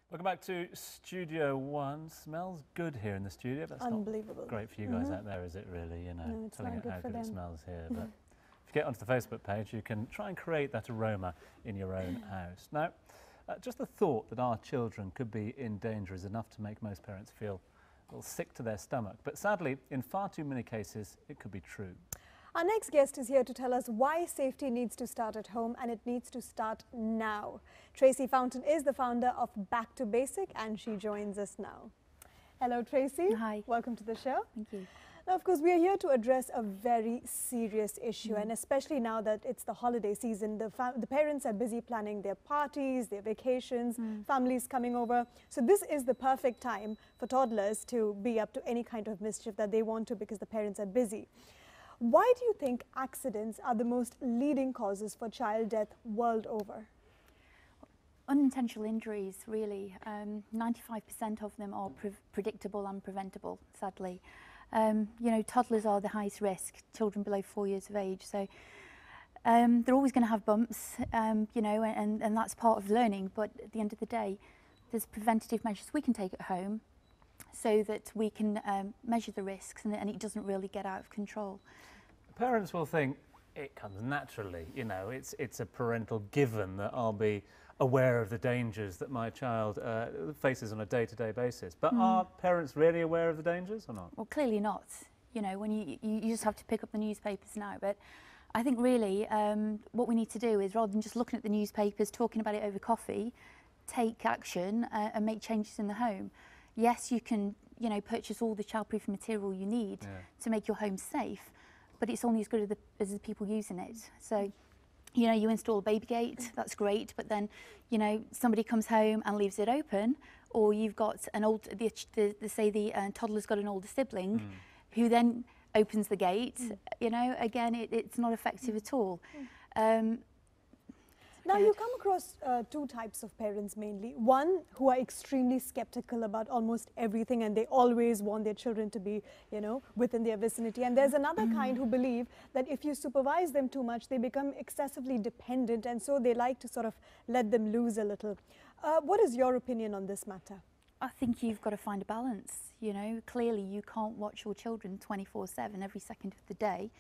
Welcome back to Studio One. Smells good here in the studio. That's unbelievable. Not great for you guys out there, is it really? You know, no, it's telling not it good how for good them. it smells here. But if you get onto the Facebook page, you can try and create that aroma in your own house. Now, just the thought that our children could be in danger is enough to make most parents feel a little sick to their stomach. But sadly, in far too many cases, it could be true. Our next guest is here to tell us why safety needs to start at home, and it needs to start now. Tracy Fountain is the founder of Back to Basic, and she joins us now. Hello, Tracy. Hi. Welcome to the show. Thank you. Now, of course, we are here to address a very serious issue, and especially now that it's the holiday season, the parents are busy planning their parties, their vacations, families coming over. So this is the perfect time for toddlers to be up to any kind of mischief that they want to, because the parents are busy. Why do you think accidents are the most leading causes for child death world over? Unintentional injuries, really. 95% of them are predictable and preventable, sadly. You know, toddlers are the highest risk, children below 4 years of age. So they're always going to have bumps, you know, and that's part of learning. But at the end of the day, there's preventative measures we can take at home so that we can measure the risks and it doesn't really get out of control. Parents will think it comes naturally, you know, it's a parental given that I'll be aware of the dangers that my child faces on a day-to-day basis. But are parents really aware of the dangers or not? Well, clearly not. You know, when you just have to pick up the newspapers now. But I think really what we need to do is, rather than just looking at the newspapers, talking about it over coffee, take action and make changes in the home. Yes, you can, you know, purchase all the childproofing material you need to make your home safe, but it's only as good as the people using it. So, you know, you install a baby gate, that's great, but then, you know, somebody comes home and leaves it open, or you've got an old, say the toddler's got an older sibling who then opens the gate. You know, again, it's not effective at all. Now, you come across two types of parents mainly. One, who are extremely skeptical about almost everything, and they always want their children to be, you know, within their vicinity. And there's another kind who believe that if you supervise them too much, they become excessively dependent, and so they like to sort of let them loose a little. What is your opinion on this matter? I think you've got to find a balance. You know, clearly you can't watch your children 24/7 every second of the day.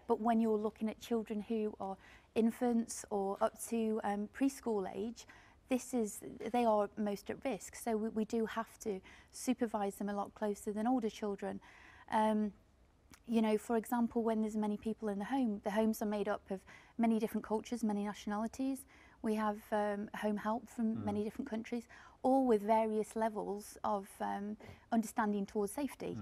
But when you're looking at children who are infants or up to preschool age, they are most at risk. So we do have to supervise them a lot closer than older children. You know, for example, when there's many people in the homes are made up of many different cultures, many nationalities. We have home help from many different countries, all with various levels of understanding towards safety.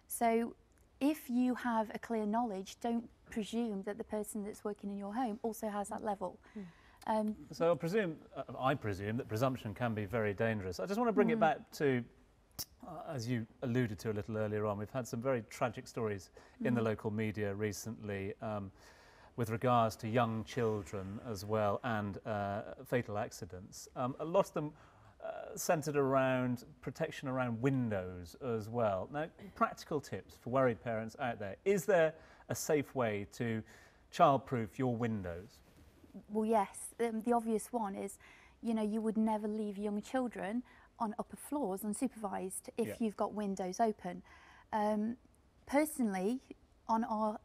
So if you have a clear knowledge, don't presume that the person that's working in your home also has that level. So I presume that presumption can be very dangerous. I just want to bring it back to, as you alluded to a little earlier on, we've had some very tragic stories in the local media recently with regards to young children as well, and fatal accidents. A lot of them centred around protection around windows as well. Now, practical tips for worried parents out there. Is there a safe way to child-proof your windows? Well, yes. The obvious one is, you know, you would never leave young children on upper floors unsupervised if you've got windows open. Personally, on our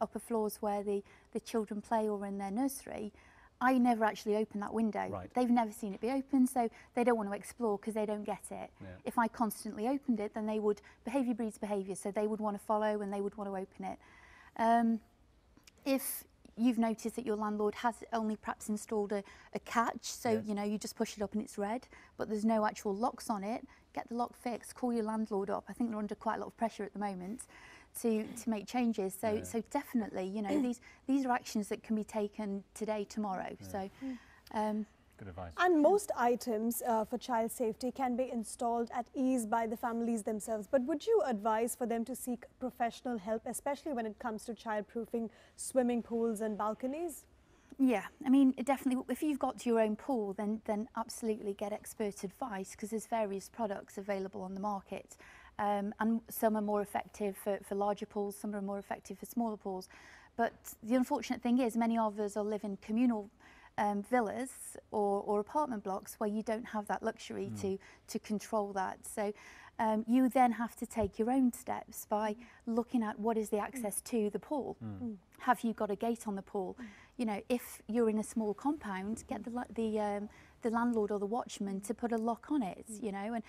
upper floors where the children play or in their nursery, I never actually open that window. Right. They've never seen it be open, so they don't want to explore because they don't get it. If I constantly opened it, then they would, behaviour breeds behaviour, so they would want to follow and they would want to open it. If you've noticed that your landlord has only perhaps installed a catch, so you know, you just push it up and it's red, but there's no actual locks on it, get the lock fixed, call your landlord up. I think they're under quite a lot of pressure at the moment to make changes. So so definitely, you know, these are actions that can be taken today, tomorrow. So good advice. And most items for child safety can be installed at ease by the families themselves. But would you advise for them to seek professional help, especially when it comes to child-proofing swimming pools and balconies? Yeah, I mean, definitely, if you've got your own pool, then absolutely get expert advice, because there's various products available on the market. And some are more effective for larger pools, some are more effective for smaller pools. But the unfortunate thing is many of us are living communal villas or apartment blocks where you don't have that luxury to control that. So you then have to take your own steps by looking at what is the access to the pool. Have you got a gate on the pool? You know, if you're in a small compound, get the landlord or the watchman to put a lock on it, you know. And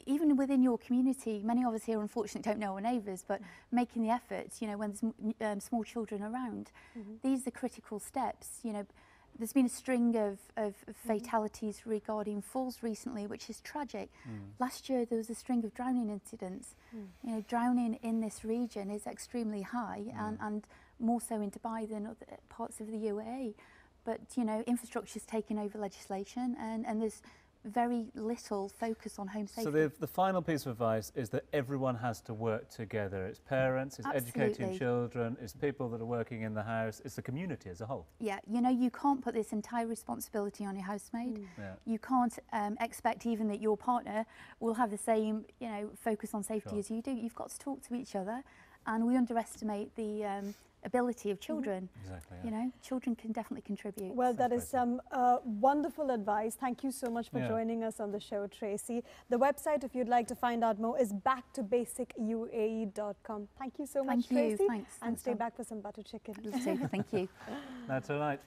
even within your community, many of us here unfortunately don't know our neighbours, but making the effort, you know, when there's small children around, these are critical steps. You know, there's been a string of fatalities regarding falls recently, which is tragic. Last year there was a string of drowning incidents. You know, drowning in this region is extremely high, and more so in Dubai than other parts of the UAE. But, you know, infrastructure's taken over legislation, and there's very little focus on home safety. So the final piece of advice is that everyone has to work together. It's parents, it's educating children, it's people that are working in the house, it's the community as a whole. Yeah, you know, you can't put this entire responsibility on your housemaid. You can't expect even that your partner will have the same, you know, focus on safety as you do. You've got to talk to each other, and we underestimate the ability of children. Exactly. You know, children can definitely contribute. Well, that is some wonderful advice. Thank you so much for joining us on the show, Tracy. The website, if you'd like to find out more, is backtobasicuae.com. Thank you so much, Tracy. Thanks. And stay back for some butter chicken. Thank you. That's all right.